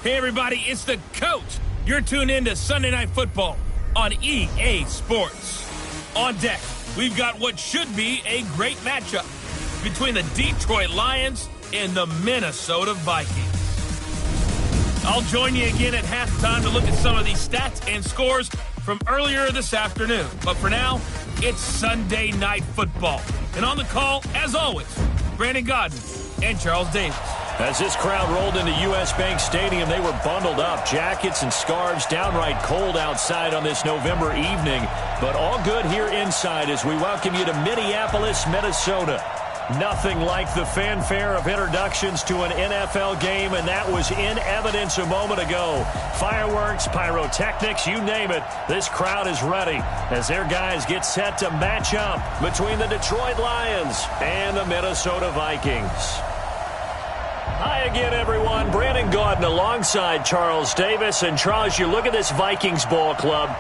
Hey, everybody, it's the coach. You're tuned in to Sunday Night Football on EA Sports. On deck, we've got what should be a great matchup between the Detroit Lions and the Minnesota Vikings. I'll join you again at halftime to look at some of these stats and scores from earlier this afternoon. But for now, it's Sunday Night Football. And on the call, as always, Brandon Godden and Charles Davis. As this crowd rolled into U.S. Bank Stadium, they were bundled up, jackets and scarves, downright cold outside on this November evening. But all good here inside as we welcome you to Minneapolis, Minnesota. Nothing like the fanfare of introductions to an NFL game, and that was in evidence a moment ago. Fireworks, pyrotechnics, you name it, this crowd is ready as their guys get set to match up between the Detroit Lions and the Minnesota Vikings. Hi again, everyone. Brandon Gaudin alongside Charles Davis. And Charles, you look at this Vikings ball club.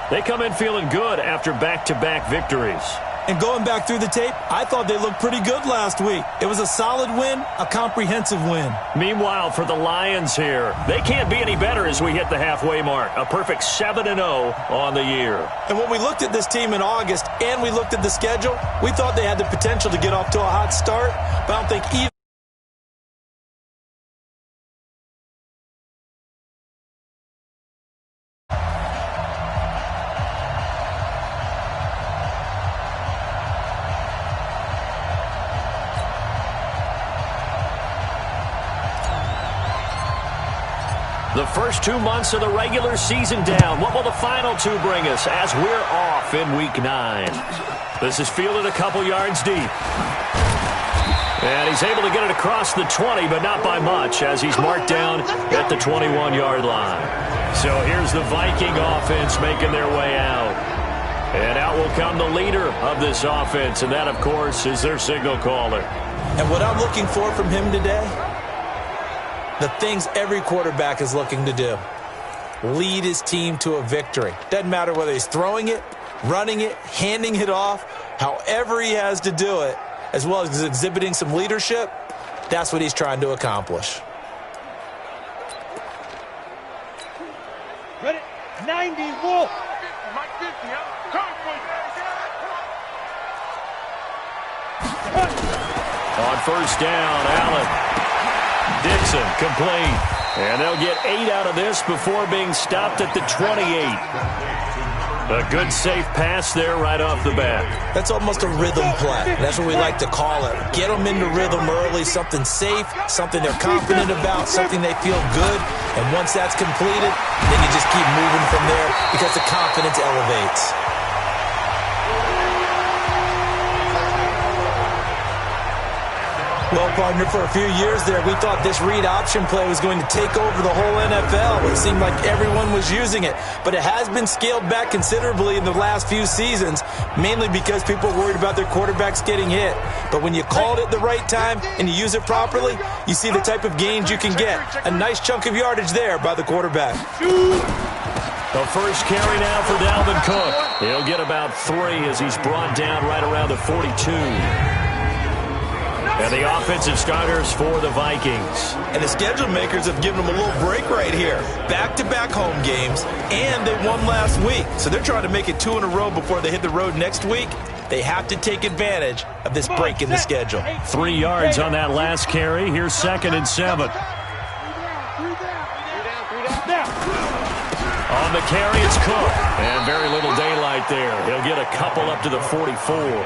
They come in feeling good after back-to-back victories. And going back through the tape, I thought they looked pretty good last week. It was a solid win, a comprehensive win. Meanwhile, for the Lions here, they can't be any better as we hit the halfway mark. A perfect 7-0 on the year. And when we looked at this team in August and we looked at the schedule, we thought they had the potential to get off to a hot start, but I don't think even the first 2 months of the regular season down. What will the final two bring us as we're off in Week 9? This is fielded a couple yards deep. And he's able to get it across the 20, but not by much as he's marked down at the 21-yard line. So here's the Viking offense making their way out. And out will come the leader of this offense, and that, of course, is their signal caller. And what I'm looking for from him today, the things every quarterback is looking to do. Lead his team to a victory. Doesn't matter whether he's throwing it, running it, handing it off, however he has to do it, as well as exhibiting some leadership, that's what he's trying to accomplish. Ready? 90, Wolf. On first down, Allen. Dixon complete. And they'll get 8 out of this before being stopped at the 28. A good safe pass there right off the bat. That's almost a rhythm play. That's what we like to call it. Get them into rhythm early, something safe, something they're confident about, something they feel good. And once that's completed, then you just keep moving from there because the confidence elevates. Well, partner, for a few years there, we thought this read option play was going to take over the whole NFL. It seemed like everyone was using it. But it has been scaled back considerably in the last few seasons, mainly because people are worried about their quarterbacks getting hit. But when you call it at the right time and you use it properly, you see the type of gains you can get. A nice chunk of yardage there by the quarterback. The first carry now for Dalvin Cook. He'll get about 3 as he's brought down right around the 42. And the offensive starters for the Vikings. And the schedule makers have given them a little break right here. Back-to-back home games, and they won last week. So they're trying to make it 2 in a row before they hit the road next week. They have to take advantage of this break in the schedule. 3 yards on that last carry. Here's 2nd and 7. On the carry, it's Cook. And very little daylight there. He'll get a couple up to the 44.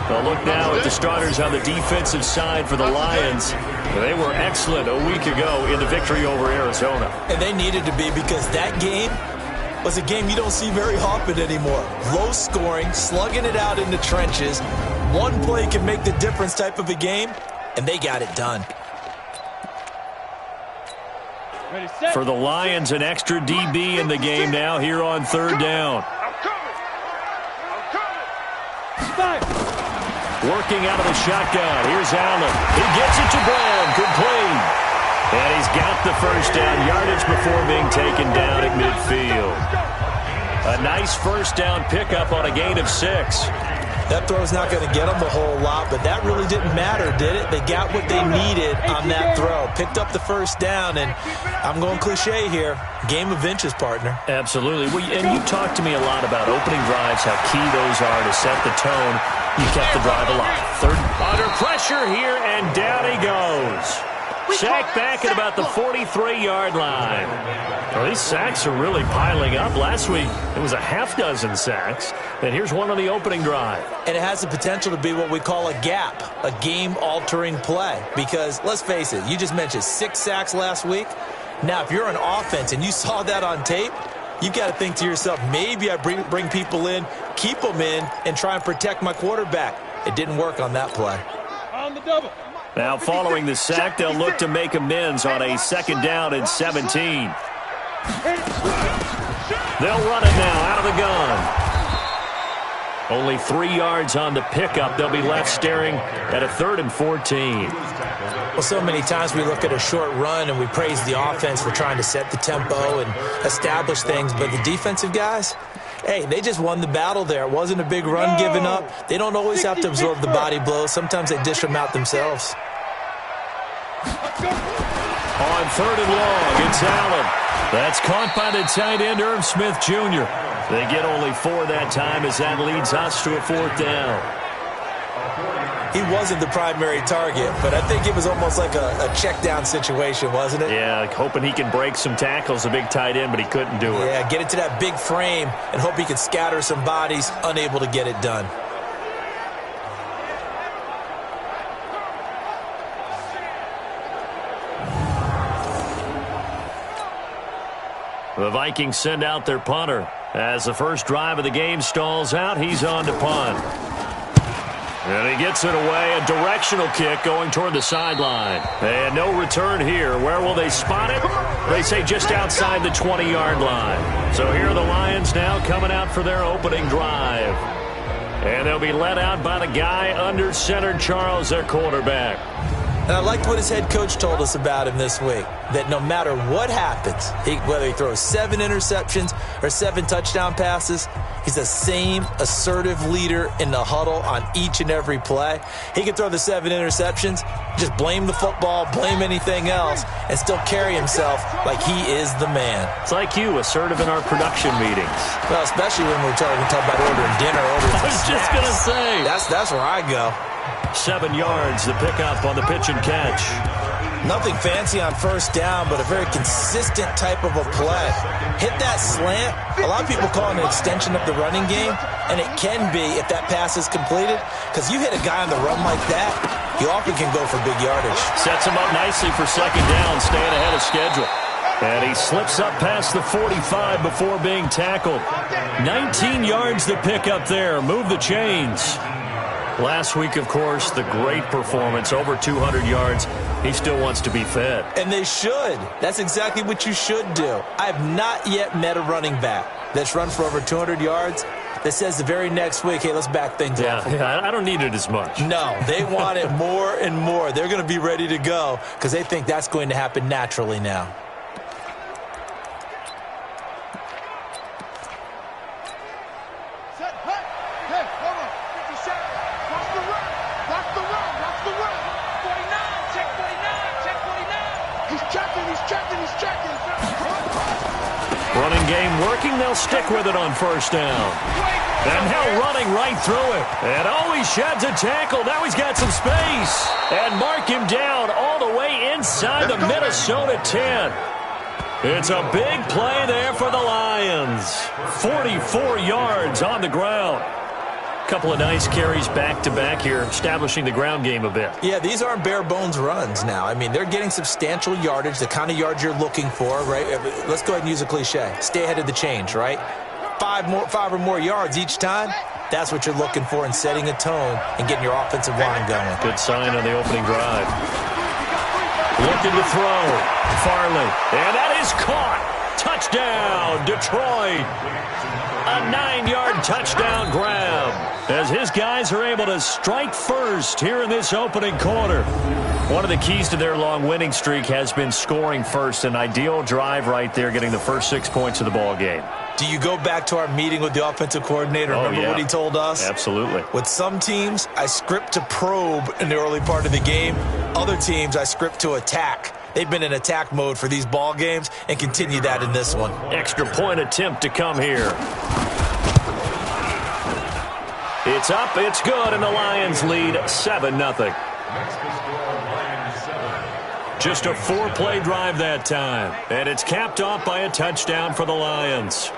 A look now at the starters on the defensive side for the Lions. They were excellent a week ago in the victory over Arizona. And they needed to be because that game was a game you don't see very often anymore. Low scoring, slugging it out in the trenches. One play can make the difference type of a game, and they got it done. For the Lions, an extra DB in the game now here on 3rd down. Working out of the shotgun. Here's Allen. He gets it to Brown. Complete. And he's got the first down yardage before being taken down at midfield. A nice first down pickup on a gain of 6. That throw's not going to get them a whole lot, but that really didn't matter, did it? They got what they needed on that throw. Picked up the first down, and I'm going cliche here. Game of inches, partner. Absolutely. And you talked to me a lot about opening drives, how key those are to set the tone. You kept the drive alive. Third under pressure here, and down he goes. Sacked back at about the 43-yard line. Well, these sacks are really piling up. Last week, it was a half-dozen sacks. And here's one on the opening drive. And it has the potential to be what we call a gap, a game-altering play. Because, let's face it, you just mentioned 6 sacks last week. Now, if you're an offense and you saw that on tape, you've got to think to yourself, maybe I bring people in, keep them in, and try and protect my quarterback. It didn't work on that play. On the double. Now, following the sack, they'll look to make amends on a 2nd down and 17. They'll run it now out of the gun. Only 3 yards on the pickup. They'll be left staring at a 3rd and 14. Well, so many times we look at a short run and we praise the offense for trying to set the tempo and establish things, but the defensive guys, hey, they just won the battle there. It wasn't a big run given up. They don't always have to absorb the body blows. Sometimes they dish them out themselves. On 3rd and long, it's Allen. That's caught by the tight end, Irv Smith Jr. They get only 4 that time as that leads us to a 4th down. He wasn't the primary target, but I think it was almost like a check down situation, wasn't it? Yeah, like hoping he can break some tackles, a big tight end, but he couldn't do it. Yeah, get it to that big frame and hope he could scatter some bodies, unable to get it done. The Vikings send out their punter. As the first drive of the game stalls out, he's on to punt. And he gets it away, a directional kick going toward the sideline. And no return here. Where will they spot it? They say just outside the 20-yard line. So here are the Lions now coming out for their opening drive. And they'll be led out by the guy under center, Charles, their quarterback. And I liked what his head coach told us about him this week, that no matter what happens, whether he throws 7 interceptions or 7 touchdown passes, he's the same assertive leader in the huddle on each and every play. He can throw the 7 interceptions, just blame the football, blame anything else, and still carry himself like he is the man. It's like you, assertive in our production meetings. Well, especially when we're talking about ordering dinner, ordering I was just going to say. That's where I go. 7 yards, the pickup on the pitch and catch. Nothing fancy on first down, but a very consistent type of a play. Hit that slant. A lot of people call it an extension of the running game, and it can be if that pass is completed, because you hit a guy on the run like that, he often can go for big yardage. Sets him up nicely for 2nd down, staying ahead of schedule. And he slips up past the 45 before being tackled. 19 yards to pick up there. Move the chains. Last week, of course, the great performance, over 200 yards. He still wants to be fed. And they should. That's exactly what you should do. I have not yet met a running back that's run for over 200 yards that says the very next week, hey, let's back things up. Yeah, I don't need it as much. No, they want it more and more. They're going to be ready to go because they think that's going to happen naturally now. Running game working, they'll stick with it on first down. And now running right through it. And oh, he sheds a tackle. Now he's got some space. And mark him down all the way inside the Minnesota 10. It's a big play there for the Lions. 44 yards on the ground. Couple of nice carries back-to-back here, establishing the ground game a bit. Yeah, these aren't bare-bones runs now. I mean, they're getting substantial yardage, the kind of yards you're looking for, right? Let's go ahead and use a cliche. Stay ahead of the change, right? 5 or more yards each time, that's what you're looking for in setting a tone and getting your offensive line going. Good sign on the opening drive. Looking to throw. Farley. And that is caught. Touchdown, Detroit. A 9-yard touchdown grab as his guys are able to strike first here in this opening quarter. One of the keys to their long winning streak has been scoring first. An ideal drive right there, getting the first 6 points of the ball game. Do you go back to our meeting with the offensive coordinator? Remember what he told us? Absolutely. With some teams, I script to probe in the early part of the game. Other teams, I script to attack. They've been in attack mode for these ball games and continue that in this one. Extra point attempt to come here. It's up, it's good, and the Lions lead 7-0. Just a 4-play drive that time, and it's capped off by a touchdown for the Lions.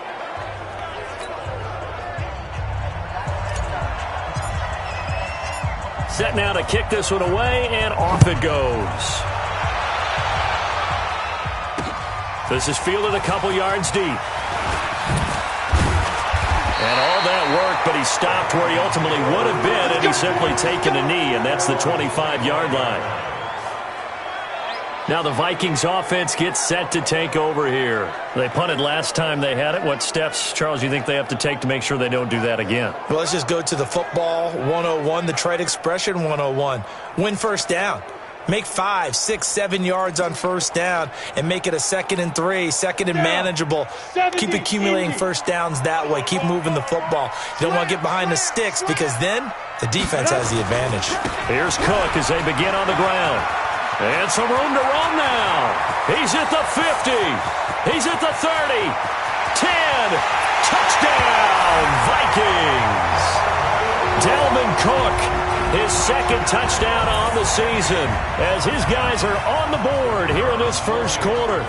Set now to kick this one away, and off it goes. This is fielded a couple yards deep. And all that work, but he stopped where he ultimately would have been, and he's simply taken a knee, and that's the 25-yard line. Now the Vikings offense gets set to take over here. They punted last time they had it. What steps, Charles, do you think they have to take to make sure they don't do that again? Well, let's just go to the football 101, the trade expression 101. Win first down. Make 5, 6, 7 yards on first down and make it a 2nd and 3, 2nd and manageable. Keep accumulating first downs that way. Keep moving the football. You don't want to get behind the sticks because then the defense has the advantage. Here's Cook as they begin on the ground. And some room to run now. He's at the 50. He's at the 30. 10. Touchdown, Vikings. Dalvin Cook, his 2nd touchdown on the season as his guys are on the board here in this first quarter.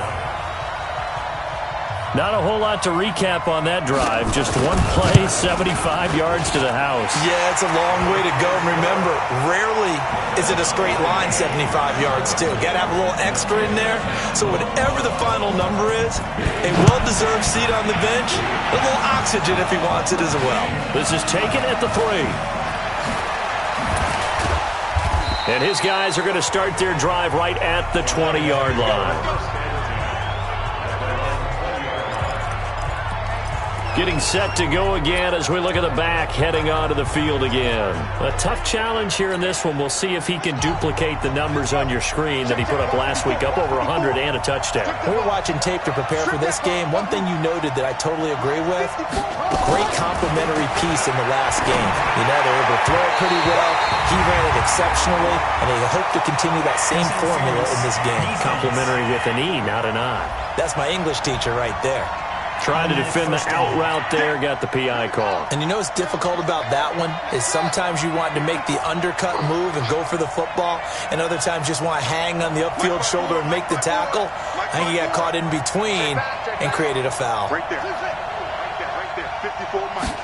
Not a whole lot to recap on that drive. Just one play, 75 yards to the house. Yeah, it's a long way to go. And remember, rarely is it a straight line 75 yards, too. Got to have a little extra in there. So whatever the final number is, a well-deserved seat on the bench, a little oxygen if he wants it as well. This is taken at the 3. And his guys are going to start their drive right at the 20-yard line. Getting set to go again as we look at the back, heading onto the field again. A tough challenge here in this one. We'll see if he can duplicate the numbers on your screen that he put up last week, up over 100 and a touchdown. We were watching tape to prepare for this game. One thing you noted that I totally agree with, a great complimentary piece in the last game. You know, they were able to throw it pretty well. He ran it exceptionally, and they hope to continue that same formula in this game. Complimentary with an E, not an I. That's my English teacher right there. Trying to defend the out route there, got the PI call. And you know what's difficult about that one is sometimes you want to make the undercut move and go for the football, and other times just want to hang on the upfield shoulder and make the tackle. I think he got caught in between and created a foul. Right there. 54 miles.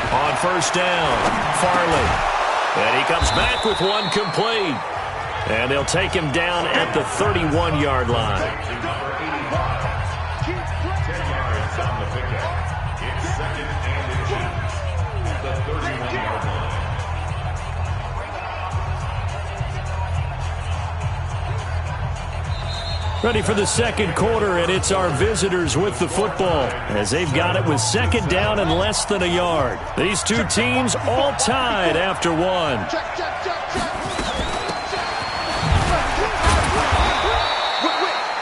On first down, Farley. And he comes back with one complete. And they'll take him down at the 31-yard line. Ready for the second quarter, and it's our visitors with the football as they've got it with 2nd down and less than a yard. These two teams all tied after one.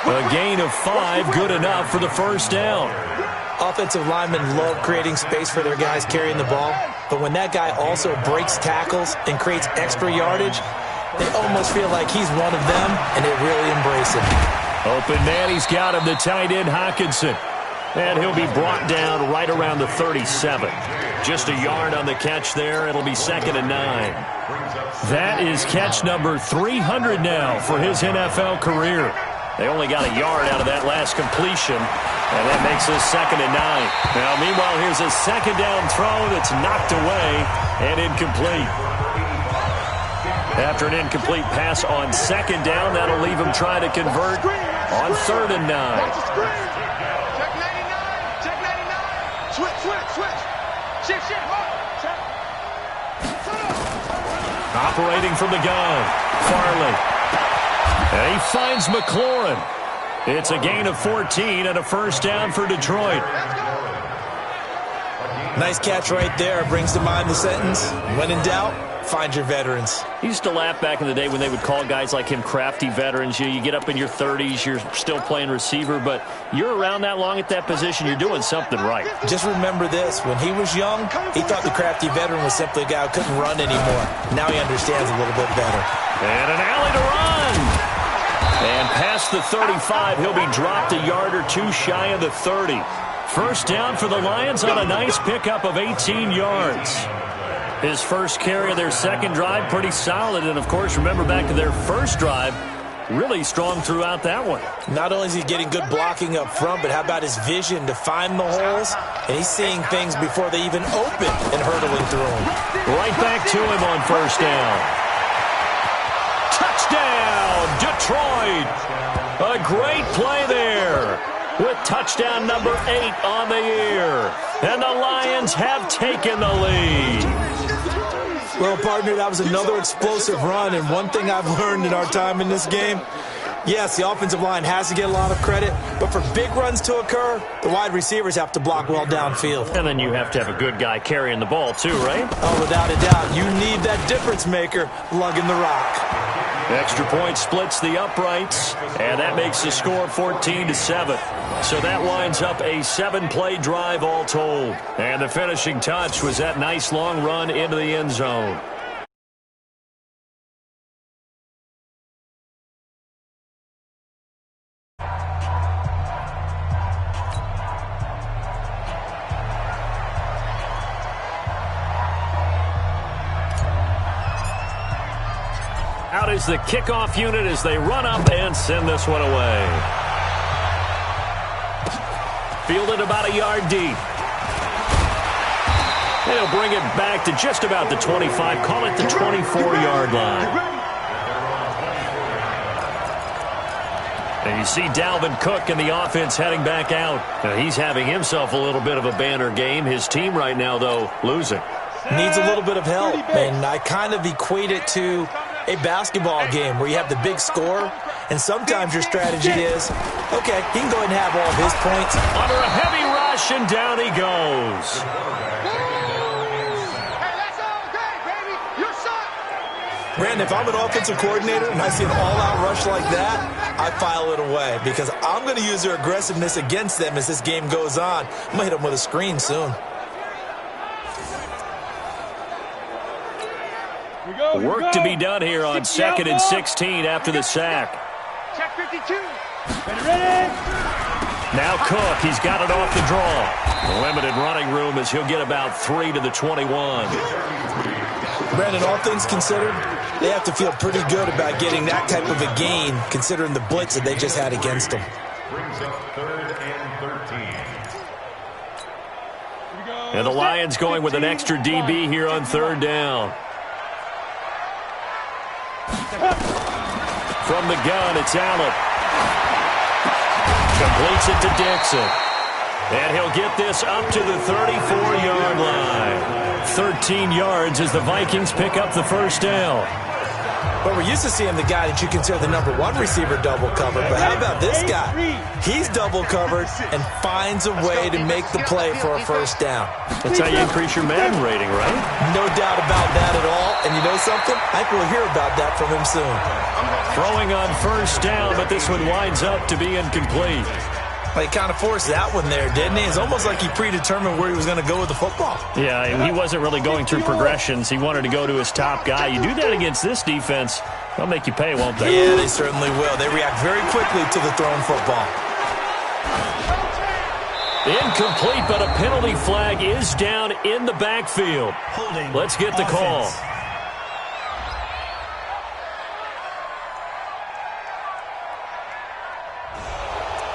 A gain of 5, good enough for the first down. Offensive linemen love creating space for their guys carrying the ball, but when that guy also breaks tackles and creates extra yardage, they almost feel like he's one of them, and they really embrace him. Open man, he's got him, the tight end, Hockenson. And he'll be brought down right around the 37. Just a yard on the catch there. It'll be 2nd and 9. That is catch number 300 now for his NFL career. They only got a yard out of that last completion, and that makes this 2nd and 9. Now, meanwhile, here's a 2nd down throw that's knocked away and incomplete. After an incomplete pass on 2nd down, that'll leave him trying to convert on 3rd and 9. Check 99. Check 99. Switch. Shift. Operating from the gun, Farley. And he finds McLaurin. It's a gain of 14 and a first down for Detroit. Nice catch right there. Brings to mind the sentence, when in doubt, find your veterans. He used to laugh back in the day when they would call guys like him crafty veterans. You get up in your 30s, you're still playing receiver, but you're around that long at that position, you're doing something right. Just remember this. When he was young, he thought the crafty veteran was simply a guy who couldn't run anymore. Now he understands a little bit better. And an alley to run. And past the 35, he'll be dropped a yard or two shy of the 30. First down for the Lions on a nice pickup of 18 yards. His first carry of their second drive, pretty solid. And, of course, remember back to their first drive, really strong throughout that one. Not only is he getting good blocking up front, but how about his vision to find the holes? And he's seeing things before they even open and hurtling through them. Right back to him on first down. Touchdown, Detroit. A great play there with touchdown number 8 on the year. And the Lions have taken the lead. Well, partner, that was another explosive run, and one thing I've learned in our time in this game, yes, the offensive line has to get a lot of credit, but for big runs to occur, the wide receivers have to block well downfield. And then you have to have a good guy carrying the ball too, right? Oh, without a doubt. You need that difference maker lugging the rock. Extra point splits the uprights, and that makes the score 14-7. So that winds up a 7-play drive all told. And the finishing touch was that nice long run into the end zone. Out is the kickoff unit as they run up and send this one away. Fielded about a yard deep. They'll bring it back to just about the 25. Call it the 24-yard line. And you see Dalvin Cook and the offense heading back out. Now, he's having himself a little bit of a banner game. His team right now, though, losing. Needs a little bit of help, and I kind of equate it to a basketball game where you have the big score, and sometimes your strategy is, okay, he can go ahead and have all of his points. Under a heavy rush, and down he goes. Hey, that's all day, baby. You're shot. Brandon, if I'm an offensive coordinator and I see an all-out rush like that, I file it away because I'm going to use their aggressiveness against them as this game goes on. I'm going to hit them with a screen soon. Work to be done here on 2nd and 16 after the sack. Check 52. Ready? Now Cook, he's got it off the draw. Limited running room as he'll get about 3 to the 21. Brandon, all things considered, they have to feel pretty good about getting that type of a gain considering the blitz that they just had against them. Brings up 3rd and 13. And the Lions going with an extra DB here on 3rd down. From the gun, it's Allen. Completes it to Dixon. And he'll get this up to the 34-yard line. 13 yards as the Vikings pick up the first down. But we're used to seeing the guy that you consider the number 1 receiver double covered. But how about this guy? He's double covered and finds a way to make the play for a first down. That's how you increase your Madden rating, right? No doubt about that at all. And you know something? I think we'll hear about that from him soon. Throwing on first down, but this one winds up to be incomplete. Well, he kind of forced that one there, didn't he? It's almost like he predetermined where he was going to go with the football. Yeah, he wasn't really going through progressions. He wanted to go to his top guy. You do that against this defense, they'll make you pay, won't they? Yeah, they certainly will. They react very quickly to the thrown football. Incomplete, but a penalty flag is down in the backfield. Let's get the call.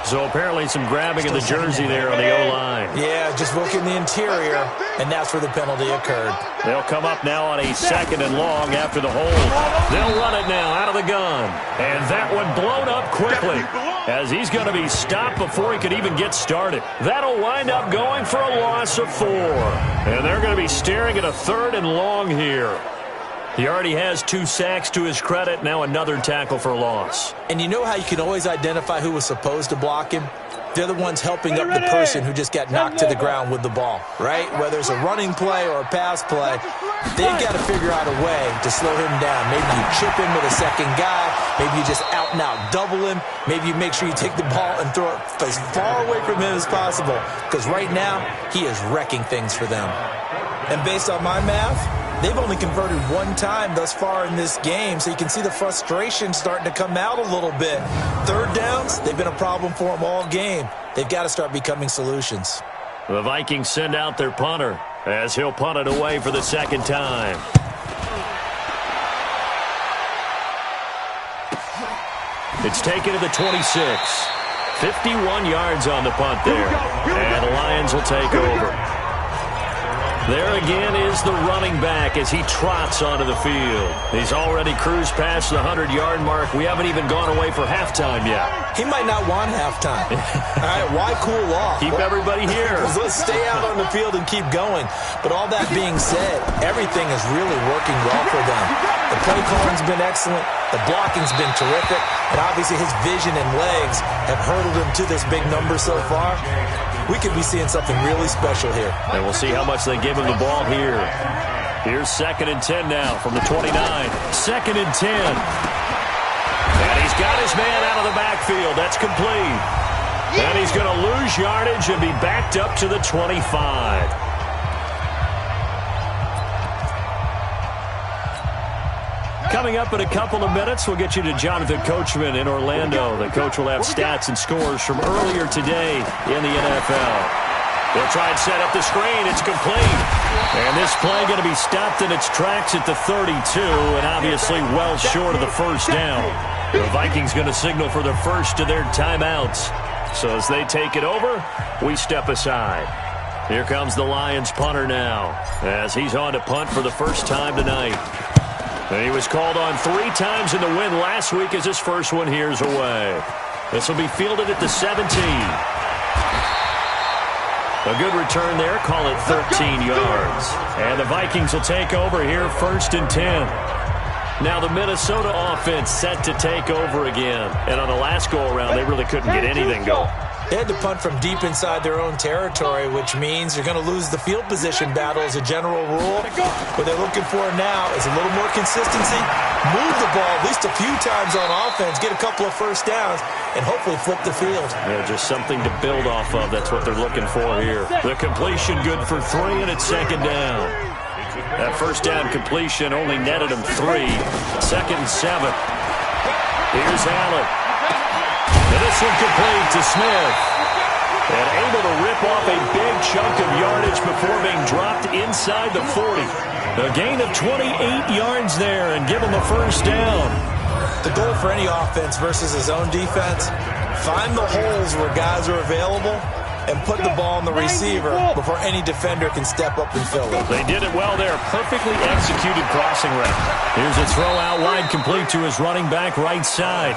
So apparently some grabbing of the jersey there on the O-line. Yeah, just looking the interior, and that's where the penalty occurred. They'll come up now on a 2nd and long after the hold. They'll run it now out of the gun. And that one blown up quickly as he's going to be stopped before he could even get started. That'll wind up going for a loss of 4. And they're going to be staring at a 3rd and long here. He already has 2 sacks to his credit, now another tackle for loss. And you know how you can always identify who was supposed to block him? They're the ones helping up the person who just got knocked to the ground with the ball, right? Whether it's a running play or a pass play, They've got to figure out a way to slow him down. Maybe you chip him with a second guy. Maybe you just out-and-out double him. Maybe you make sure you take the ball and throw it as far away from him as possible. Because right now, he is wrecking things for them. And based on my math, they've only converted one time thus far in this game, so you can see the frustration starting to come out a little bit. Third downs, they've been a problem for them all game. They've got to start becoming solutions. The Vikings send out their punter as he'll punt it away for the second time. It's taken to the 26. 51 yards on the punt there. And the Lions will take over. There again is the running back as he trots onto the field. He's already cruised past the 100-yard mark. We haven't even gone away for halftime yet. He might not want halftime. All right, why cool off? Keep everybody here. Let's stay out on the field and keep going. But all that being said, everything is really working well for them. The play calling's been excellent. The blocking's been terrific. And obviously his vision and legs have hurdled him to this big number so far. We could be seeing something really special here. And we'll see how much they give him the ball here. Here's 2nd and 10 now from the 29. 2nd and 10. And he's got his man out of the backfield. That's complete. And he's going to lose yardage and be backed up to the 25. Coming up in a couple of minutes, we'll get you to Jonathan Coachman in Orlando. The coach will have stats and scores from earlier today in the NFL. They'll try and set up the screen. It's complete. And this play going to be stopped in its tracks at the 32, and obviously well short of the first down. The Vikings going to signal for the first of their timeouts. So as they take it over, we step aside. Here comes the Lions punter now, as he's on to punt for the first time tonight. And he was called on 3 times in the win last week as his first one here's away. This will be fielded at the 17. A good return there. Call it 13 yards. And the Vikings will take over here 1st and 10. Now the Minnesota offense set to take over again. And on the last go-around, they really couldn't get anything going. They had to punt from deep inside their own territory, which means you're going to lose the field position battle as a general rule. What they're looking for now is a little more consistency, move the ball at least a few times on offense, get a couple of first downs, and hopefully flip the field. Yeah, just something to build off of. That's what they're looking for here. The completion good for 3, and it's 2nd down. That first down completion only netted him 3. 2nd and 7. Here's Allen. And this one complete to Smith. And able to rip off a big chunk of yardage before being dropped inside the 40. A gain of 28 yards there and give him a first down. The goal for any offense versus his own defense, find the holes where guys are available and put the ball in the receiver before any defender can step up and fill it. They did it well there. Perfectly executed crossing route. Here's a throw out wide complete to his running back right side.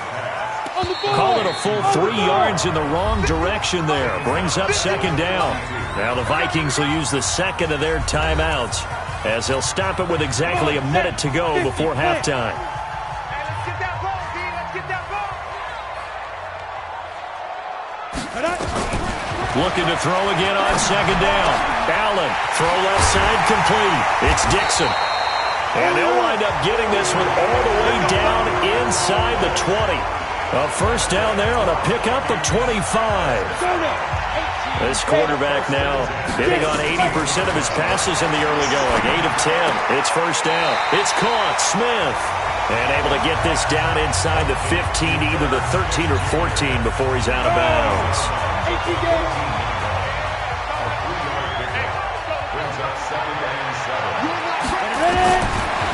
Call it a full 3 yards in the wrong direction there. Brings up 2nd down. Now the Vikings will use the second of their timeouts as they'll stop it with exactly a minute to go before halftime. Let's get that ball, D. Let's get that ball. Looking to throw again on 2nd down. Allen, throw left side complete. It's Dixon. And they'll wind up getting this one all the way down inside the 20. A first down there on a pickup of 25. This quarterback now hitting on 80% of his passes in the early going. 8 of 10. It's first down. It's caught. Smith. And able to get this down inside the 15, either the 13 or 14 before he's out of bounds.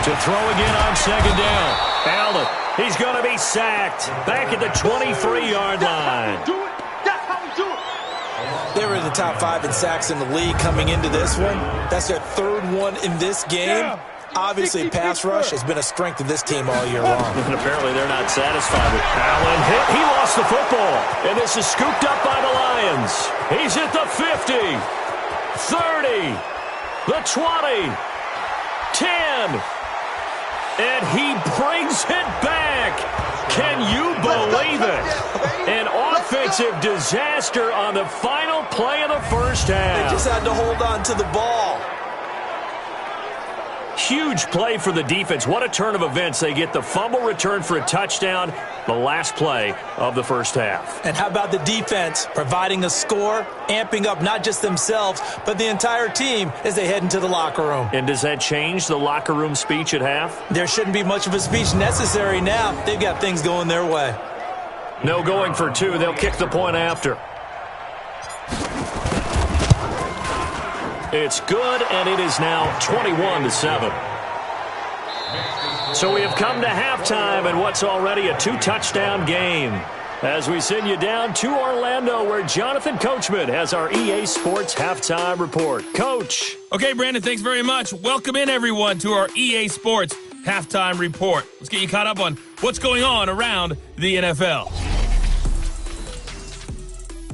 To throw again on 2nd down. Allen. He's going to be sacked. Back at the 23-yard line. That's how we do it. They were in the top 5 in sacks in the league coming into this one. That's their 3rd one in this game. Obviously, pass rush has been a strength of this team all year long. And apparently they're not satisfied with Allen. He lost the football. And this is scooped up by the Lions. He's at the 50, 30, the 20, 10. And he brings it back. Can you believe it? An offensive disaster on the final play of the first half. They just had to hold on to the ball. huge play for the defense. What a turn of events. They get the fumble return for a touchdown, the last play of the first half. And how about the defense providing a score, amping up not just themselves, but the entire team as they head into the locker room. And does that change the locker room speech at half? There shouldn't be much of a speech necessary now. They've got things going their way. No going for two. They'll kick the point after. It's good, and it is now 21-7. So we have come to halftime in what's already a two-touchdown game. As we send you down to Orlando, where Jonathan Coachman has our EA Sports Halftime Report. Coach. Okay, Brandon, thanks very much. Welcome in, everyone, to our EA Sports Halftime Report. Let's get you caught up on what's going on around the NFL.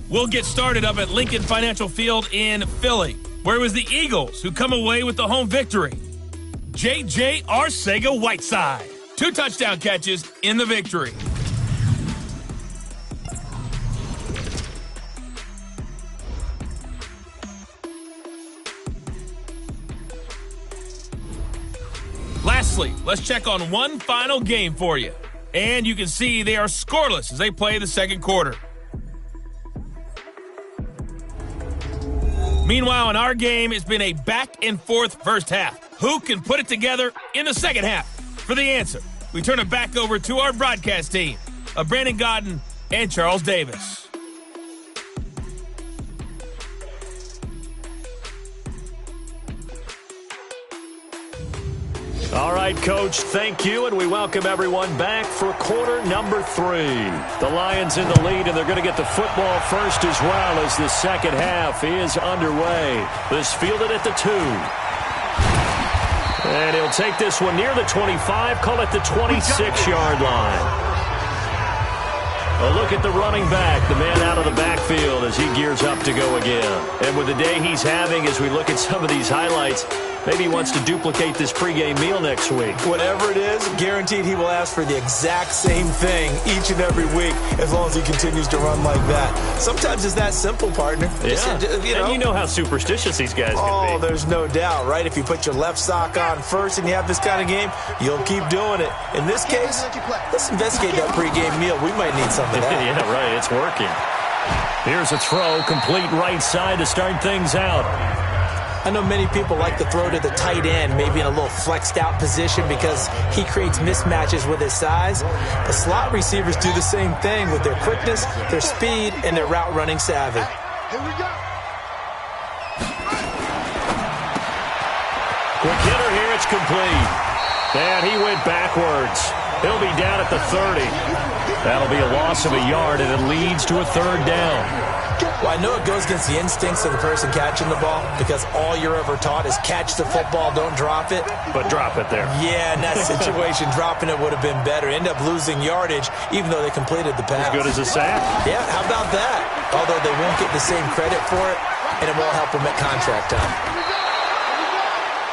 We'll get started up at Lincoln Financial Field in Philly, where it was the Eagles who come away with the home victory. J.J. Arcega-Whiteside, 2 touchdown catches in the victory. Lastly, let's check on one final game for you. And you can see they are scoreless as they play the second quarter. Meanwhile, in our game, it's been a back-and-forth first half. Who can put it together in the second half? For the answer, we turn it back over to our broadcast team of Brandon Godden and Charles Davis. All right, Coach, thank you, and we welcome everyone back for quarter number 3. The Lions in the lead, and they're going to get the football first as well as the second half is underway. This fielded at the 2. And he'll take this one near the 25, call it the 26-yard line. A look at the running back, the man out of the backfield as he gears up to go again. And with the day he's having, as we look at some of these highlights, maybe he wants to duplicate this pregame meal next week. Whatever it is, guaranteed he will ask for the exact same thing each and every week as long as he continues to run like that. Sometimes it's that simple, partner. Yeah. Just, and you know how superstitious these guys can be. Oh, there's no doubt, right? If you put your left sock on first and you have this kind of game, you'll keep doing it. In this case, let's investigate that pregame meal. We might need some of that. Yeah, right. It's working. Here's a throw, complete right side to start things out. I know many people like to throw to the tight end, maybe in a little flexed out position because he creates mismatches with his size. The slot receivers do the same thing with their quickness, their speed, and their route running savvy. Here we go. Quick hitter here, it's complete. And he went backwards. He'll be down at the 30. That'll be a loss of a yard, and it leads to a third down. Well, I know it goes against the instincts of the person catching the ball because all you're ever taught is catch the football, don't drop it. But drop it there. Yeah, in that situation, dropping it would have been better. End up losing yardage, even though they completed the pass. As good as a sack. Yeah, how about that? Although they won't get the same credit for it, and it won't help them at contract time.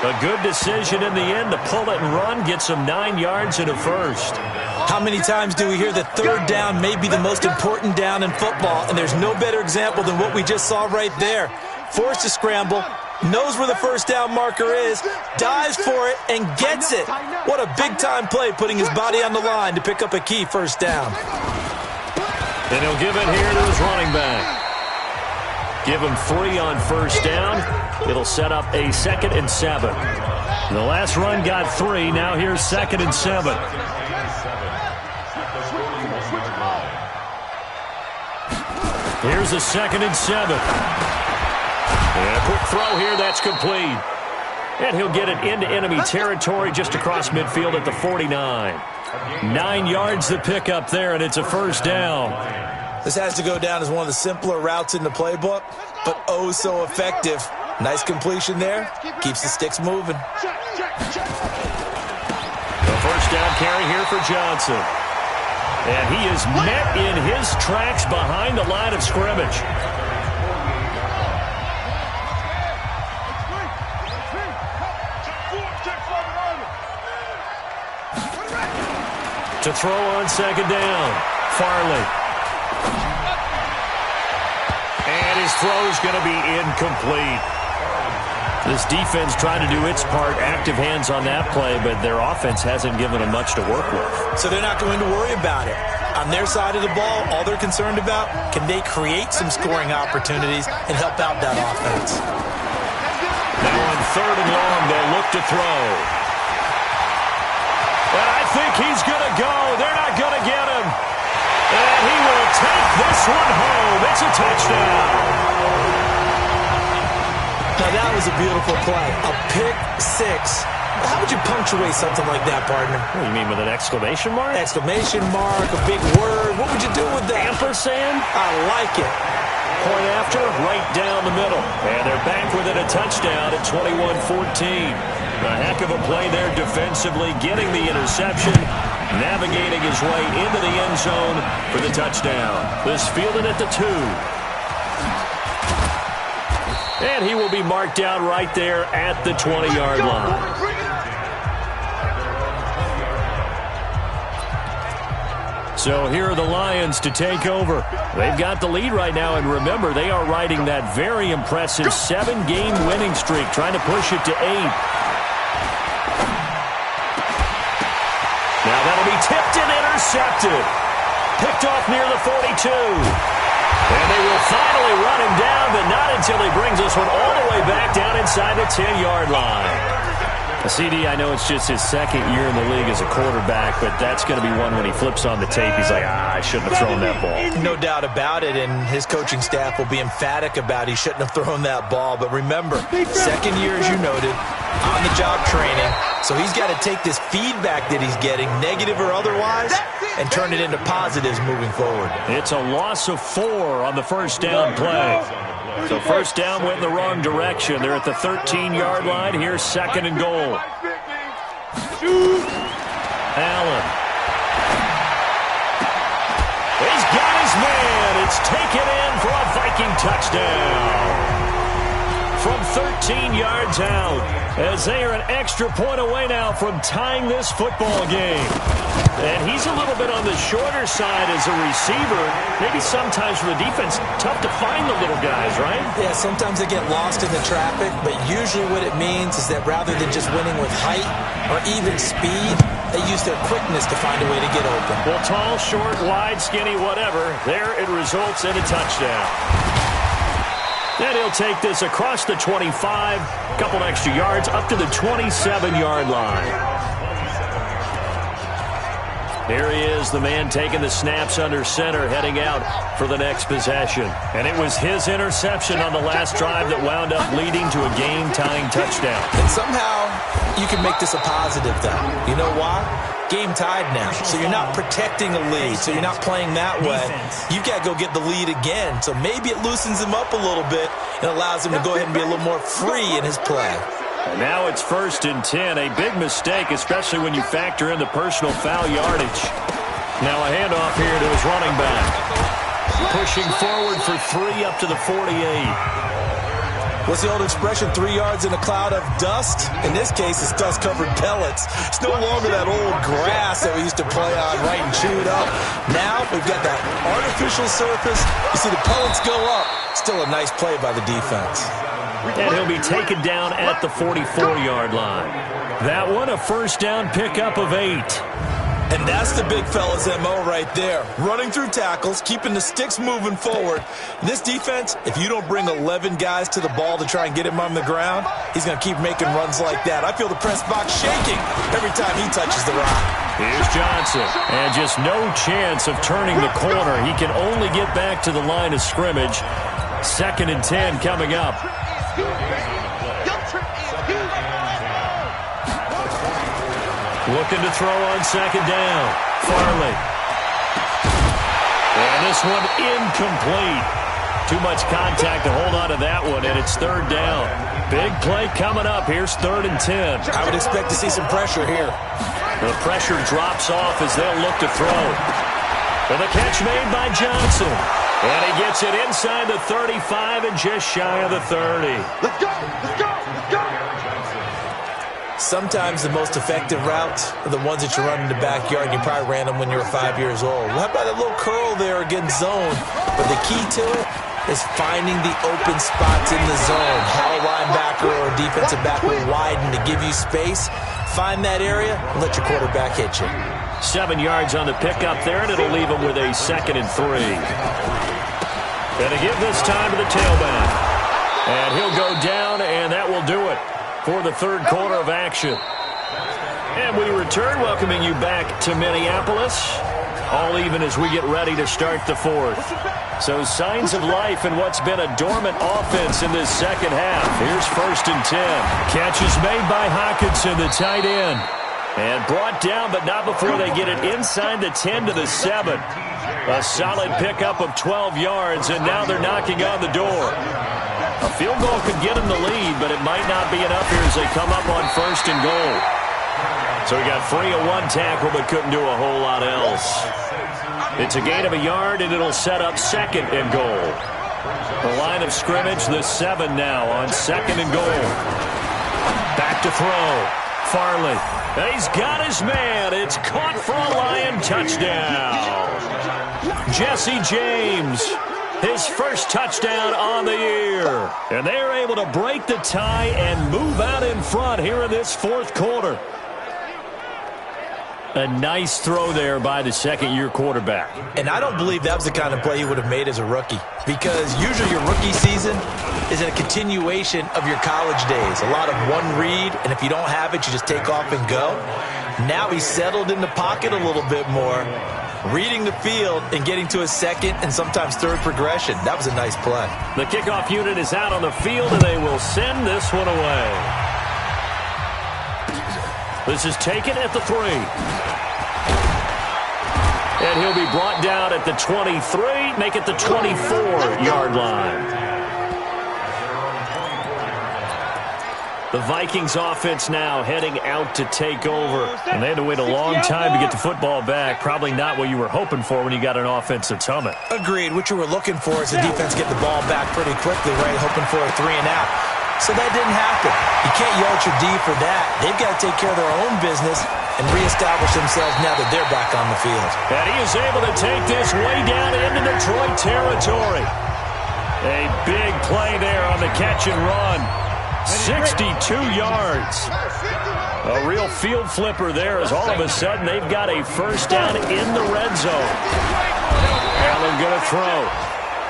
A good decision in the end to pull it and run, get some 9 yards and a first. How many times do we hear that third down may be the most important down in football, and there's no better example than what we just saw right there. Forced to scramble, knows where the first down marker is, dives for it, and gets it. What a big-time play, putting his body on the line to pick up a key first down. And he'll give it here to his running back. Give him 3 on first down. It'll set up a 2nd and 7. The last run got 3. Now here's 2nd and 7. Here's a 2nd and 7. And a quick throw here. That's complete. And he'll get it into enemy territory just across midfield at the 49. 9 yards to pick up there, and it's a first down. This has to go down as one of the simpler routes in the playbook, but oh so effective. Nice completion there. Keeps the sticks moving. The first down carry here for Johnson. And he is met in his tracks behind the line of scrimmage. To throw on 2nd down. Farley. And his throw is going to be incomplete. This defense trying to do its part, active hands on that play, but their offense hasn't given them much to work with. So they're not going to worry about it. On their side of the ball, all they're concerned about, can they create some scoring opportunities and help out that offense? Now on 3rd and long, they'll look to throw. And I think he's going to go. They're not going to get him. And he will take this one home. It's a touchdown. Now that was a beautiful play. A pick six. How would you punctuate something like that, partner? What do you mean, with an exclamation mark? Exclamation mark, a big word. What would you do with that? Ampersand? I like it. Point after, right down the middle. And they're back within a touchdown at 21-14. A heck of a play there defensively, getting the interception, navigating his way into the end zone for the touchdown. This fielded at the 2. And he will be marked down right there at the 20-yard line. So here are the Lions to take over. They've got the lead right now, and remember, they are riding that very impressive 7-game winning streak, trying to push it to 8. Now that'll be tipped and intercepted. Picked off near the 42. And they will finally run him down, but not until he brings this one all the way back down inside the 10-yard line. CD, I know it's just his 2nd year in the league as a quarterback, but that's going to be one when he flips on the tape. He's like, I shouldn't have thrown that ball. No doubt about it, and his coaching staff will be emphatic about he shouldn't have thrown that ball. But remember, 2nd year, as you noted, on-the-job training. So he's got to take this feedback that he's getting, negative or otherwise, and turn it into positives moving forward. It's a loss of 4 on the first down play. So first down went in the wrong direction. They're at the 13-yard line. Here's 2nd and goal. Allen. He's got his man. It's taken in for a Viking touchdown. From 13 yards out, as they are an extra point away now from tying this football game. And he's a little bit on the shorter side as a receiver. Maybe sometimes for the defense, tough to find the little guys, right? Yeah, sometimes they get lost in the traffic, but usually what it means is that rather than just winning with height or even speed, they use their quickness to find a way to get open. Well, tall, short, wide, skinny, whatever, there it results in a touchdown. Then he'll take this across the 25, a couple extra yards, up to the 27-yard line. Here he is, the man taking the snaps under center, heading out for the next possession. And it was his interception on the last drive that wound up leading to a game-tying touchdown. And somehow you can make this a positive, though. You know why? Game tied now, so you're not protecting a lead, so you're not playing that way. You've got to go get the lead again, so maybe it loosens him up a little bit and allows him to go ahead and be a little more free in his play. And now it's 1st and 10, a big mistake, especially when you factor in the personal foul yardage. Now a handoff here to his running back. Pushing forward for 3 up to the 48. What's the old expression, 3 yards in a cloud of dust? In this case, it's dust-covered pellets. It's no longer that old grass that we used to play on, right, and chew it up. Now we've got that artificial surface. You see the pellets go up. Still a nice play by the defense. And he'll be taken down at the 44-yard line. That one, a first down pickup of 8. And that's the big fella's MO right there. Running through tackles, keeping the sticks moving forward. This defense, if you don't bring 11 guys to the ball to try and get him on the ground, he's going to keep making runs like that. I feel the press box shaking every time he touches the rock. Here's Johnson. And just no chance of turning the corner. He can only get back to the line of scrimmage. 2nd and 10 coming up. Looking to throw on 2nd down. Farley. And this one incomplete. Too much contact to hold on to that one, and it's 3rd down. Big play coming up. Here's 3rd and 10. I would expect to see some pressure here. The pressure drops off as they'll look to throw. And the catch made by Johnson. And he gets it inside the 35 and just shy of the 30. Let's go! Let's go! Let's go! Sometimes the most effective routes are the ones that you run in the backyard, and you probably ran them when you were 5 years old. How about a little curl there against zone? But the key to it, is finding the open spots in the zone. How a linebacker or a defensive back will widen to give you space. Find that area and let your quarterback hit you. 7 yards on the pickup there, and it'll leave him with a 2nd and 3. Gonna give this time to the tailback. And he'll go down, and that will do it for the third quarter of action. And we return, welcoming you back to Minneapolis. All even as we get ready to start the fourth. So signs of life in what's been a dormant offense in this second half. Here's 1st and 10. Catch is made by Hockenson, the tight end. And brought down, but not before they get it inside the 10 to the 7. A solid pickup of 12 yards, and now they're knocking on the door. A field goal could get them the lead, but it might not be enough here as they come up on 1st and goal. So he got free of one tackle, but couldn't do a whole lot else. It's a gain of a yard, and it'll set up 2nd and goal. The line of scrimmage, the 7 now on 2nd and goal. Back to throw. Farley. He's got his man. It's caught for a Lion touchdown. Jesse James, his first touchdown on the year. And they're able to break the tie and move out in front here in this fourth quarter. A nice throw there by the second-year quarterback. And I don't believe that was the kind of play he would have made as a rookie, because usually your rookie season is a continuation of your college days. A lot of one read, and if you don't have it, you just take off and go. Now he's settled in the pocket a little bit more, reading the field and getting to a second and sometimes third progression. That was a nice play. The kickoff unit is out on the field, and they will send this one away. This is taken at the 3. And he'll be brought down at the 23, make it the 24-yard line. The Vikings offense now heading out to take over. And they had to wait a long time to get the football back. Probably not what you were hoping for when you got an offense that's humming. Agreed. What you were looking for is the defense get the ball back pretty quickly, right? Hoping for a 3 and out. So that didn't happen. You can't yell at your D for that. They've got to take care of their own business and reestablish themselves now that they're back on the field. And he is able to take this way down into Detroit territory. A big play there on the catch and run. 62 yards. A real field flipper there as all of a sudden they've got a first down in the red zone. Allen going to throw.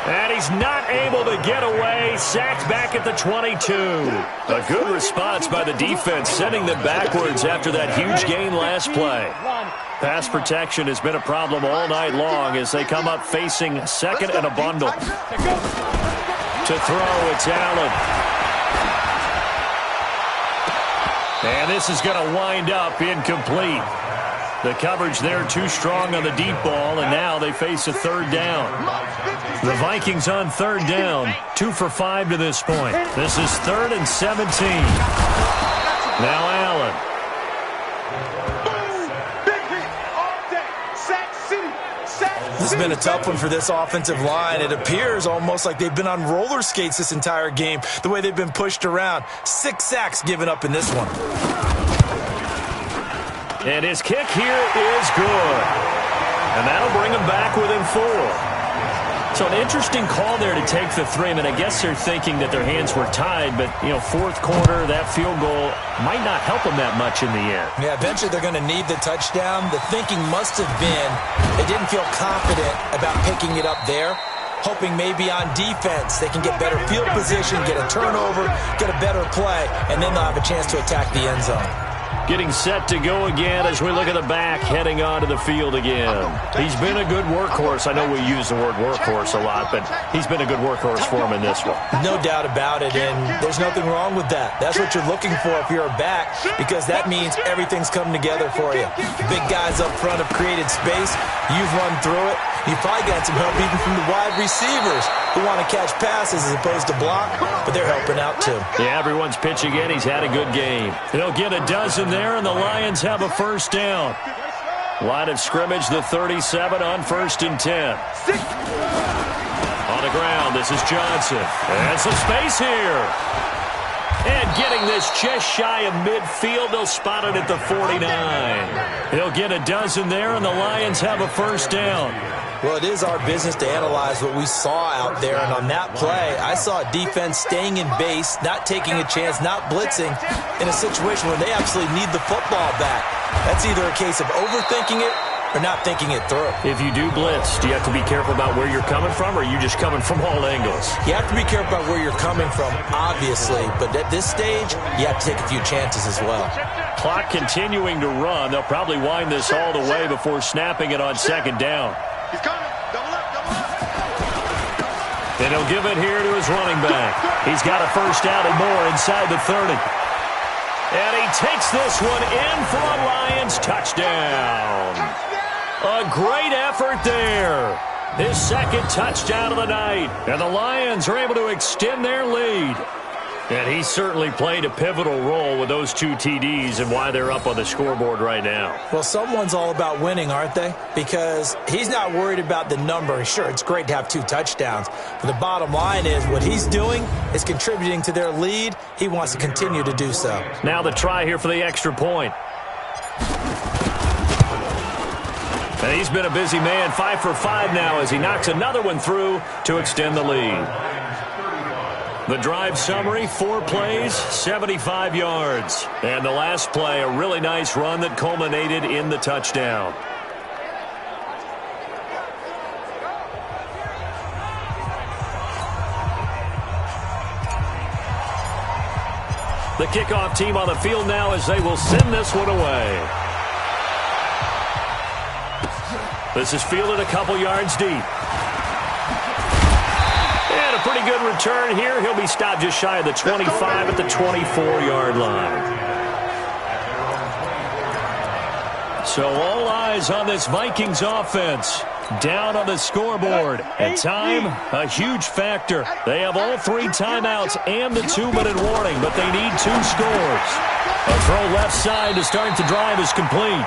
And he's not able to get away. Sacked back at the 22. A good response by the defense, sending them backwards after that huge gain last play. Pass protection has been a problem all night long as they come up facing 2nd and a bundle. To throw, it's Allen. And this is going to wind up incomplete. The coverage there too strong on the deep ball, and now they face a 3rd down. The Vikings on 3rd down, 2 for 5 to this point. This is 3rd and 17. Now Allen. This has been a tough one for this offensive line. It appears almost like they've been on roller skates this entire game, the way they've been pushed around. 6 sacks given up in this one. And his kick here is good. And that'll bring him back within 4. So an interesting call there to take the 3. I mean, I guess they're thinking that their hands were tied, but, you know, fourth quarter, that field goal might not help them that much in the end. Yeah, eventually they're going to need the touchdown. The thinking must have been they didn't feel confident about picking it up there, hoping maybe on defense they can get better field position, get a turnover, get a better play, and then they'll have a chance to attack the end zone. Getting set to go again as we look at the back, heading onto the field again. He's been a good workhorse. I know we use the word workhorse a lot, but he's been a good workhorse for him in this one. No doubt about it, and there's nothing wrong with that. That's what you're looking for if you're a back, because that means everything's coming together for you. Big guys up front have created space. You've run through it. You've probably got some help even from the wide receivers who want to catch passes as opposed to block, but they're helping out too. Yeah, everyone's pitching in. He's had a good game. They'll get a dozen there, and the Lions have a first down. Line of scrimmage, the 37 on 1st and 10. On the ground, this is Johnson. And some space here. And getting this just shy of midfield, they'll spot it at the 49. He'll get a dozen there, and the Lions have a first down. Well, it is our business to analyze what we saw out there, and on that play, I saw defense staying in base, not taking a chance, not blitzing, in a situation where they absolutely need the football back. That's either a case of overthinking it or not thinking it through. If you do blitz, do you have to be careful about where you're coming from, or are you just coming from all angles? You have to be careful about where you're coming from, obviously, but at this stage, you have to take a few chances as well. Clock continuing to run. They'll probably wind this all the way before snapping it on second down. He's coming. Double up, double up. And he'll give it here to his running back. He's got a first down and more inside the 30. And he takes this one in for a Lions touchdown. A great effort there. His second touchdown of the night. And the Lions are able to extend their lead. And he certainly played a pivotal role with those 2 TDs and why they're up on the scoreboard right now. Well, someone's all about winning, aren't they? Because he's not worried about the number. Sure, it's great to have 2 touchdowns. But the bottom line is what he's doing is contributing to their lead. He wants to continue to do so. Now the try here for the extra point. And he's been a busy man, 5 for 5 now as he knocks another one through to extend the lead. The drive summary, 4 plays, 75 yards. And the last play, a really nice run that culminated in the touchdown. The kickoff team on the field now as they will send this one away. This is fielded a couple yards deep. And a pretty good return here. He'll be stopped just shy of the 25 at the 24-yard line. So all eyes on this Vikings offense. Down on the scoreboard. And time, a huge factor. They have all 3 timeouts and the 2-minute warning, but they need 2 scores. A throw left side to start the drive is complete.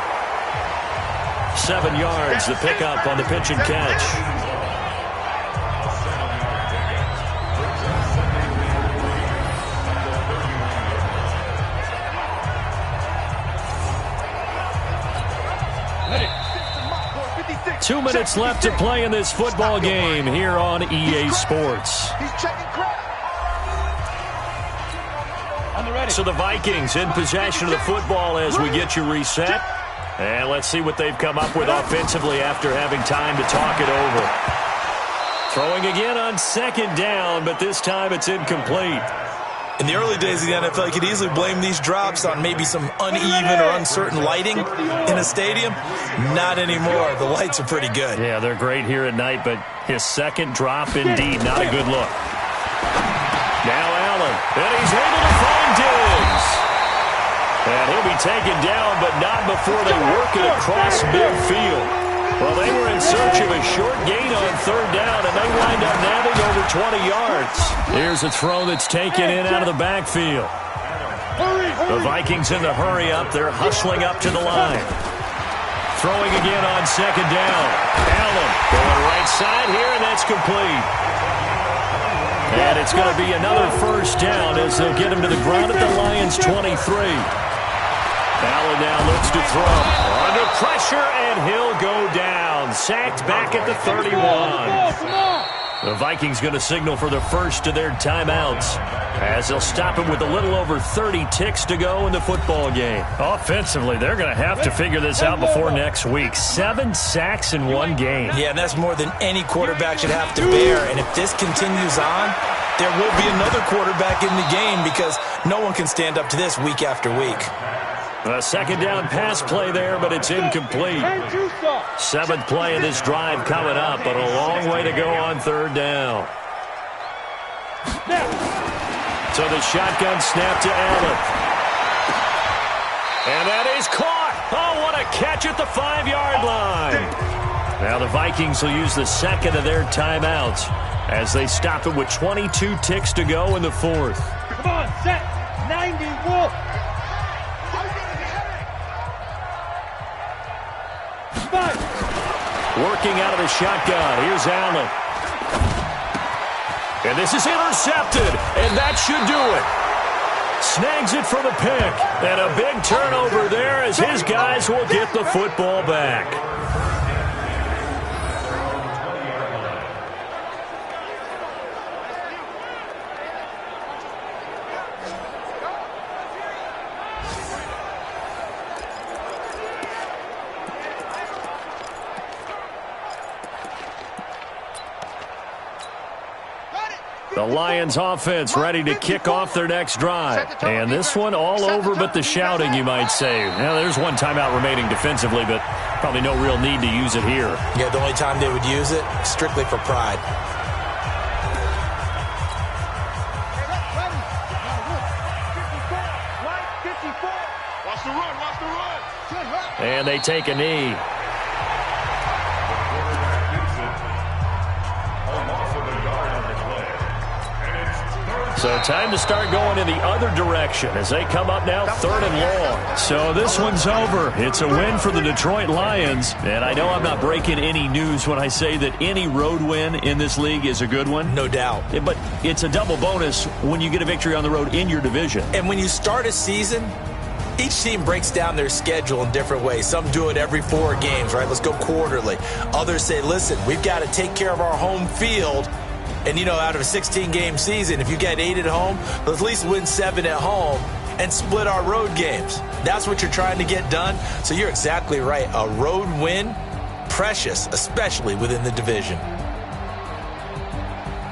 7 yards, the pickup on the pitch and catch. Two minutes left to play in this football game here on EA Sports. So the Vikings in possession of the football as we get you reset. And let's see what they've come up with offensively after having time to talk it over. Throwing again on second down, but this time it's incomplete. In the early days of the NFL, you could easily blame these drops on maybe some uneven or uncertain lighting in a stadium. Not anymore. The lights are pretty good. Yeah, they're great here at night, but his second drop, indeed, not a good look. Now Allen, and he's able to find Diggs. And he'll be taken down, but not before they work it across midfield. Well, they were in search of a short gain on third down, and they wind up nabbing over 20 yards. Here's a throw that's taken in out of the backfield. The Vikings in the hurry up. They're hustling up to the line. Throwing again on second down. Allen going right side here, and that's complete. And it's going to be another first down as they'll get him to the ground at the Lions' 23. Allen now looks to throw. Under pressure, and he'll go down. Sacked back at the 31. The Vikings going to signal for the first of their timeouts as they'll stop him with a little over 30 ticks to go in the football game. Offensively, they're going to have to figure this out before next week. 7 sacks in 1 game. Yeah, and that's more than any quarterback should have to bear. And if this continues on, there will be another quarterback in the game because no one can stand up to this week after week. A second down pass play there, but it's incomplete. 7th play of this drive coming up, but a long way to go on third down. So the shotgun snap to Allen. And that is caught. Oh, what a catch at the 5-yard line. Now the Vikings will use the second of their timeouts as they stop it with 22 ticks to go in the 4th. Come on, set. 90, Wolf. Working out of the shotgun. Here's Allen. And this is intercepted. And that should do it. Snags it for the pick. And a big turnover there as his guys will get the football back. The Lions offense ready to kick off their next drive. And this one all over but the shouting, you might say. Now, there's one timeout remaining defensively, but probably no real need to use it here. Yeah, the only time they would use it, strictly for pride. Watch the run, watch the run. And they take a knee. So time to start going in the other direction as they come up now 3rd and long. So this one's over. It's a win for the Detroit Lions. And I know I'm not breaking any news when I say that any road win in this league is a good one. No doubt. But it's a double bonus when you get a victory on the road in your division. And when you start a season, each team breaks down their schedule in different ways. Some do it every 4 games, right? Let's go quarterly. Others say, listen, we've got to take care of our home field. And, out of a 16-game season, if you get 8 at home, let's at least win 7 at home and split our road games. That's what you're trying to get done. So you're exactly right. A road win, precious, especially within the division.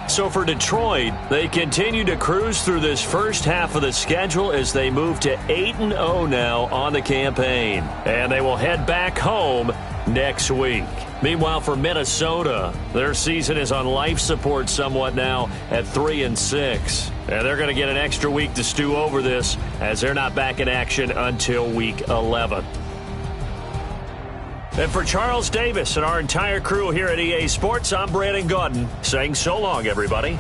So for Detroit, they continue to cruise through this first half of the schedule as they move to 8-0 now on the campaign. And they will head back home next week. Meanwhile, for Minnesota, their season is on life support somewhat now at 3-6. And they're going to get an extra week to stew over this as they're not back in action until week 11. And for Charles Davis and our entire crew here at EA Sports, I'm Brandon Gaudin saying so long, everybody.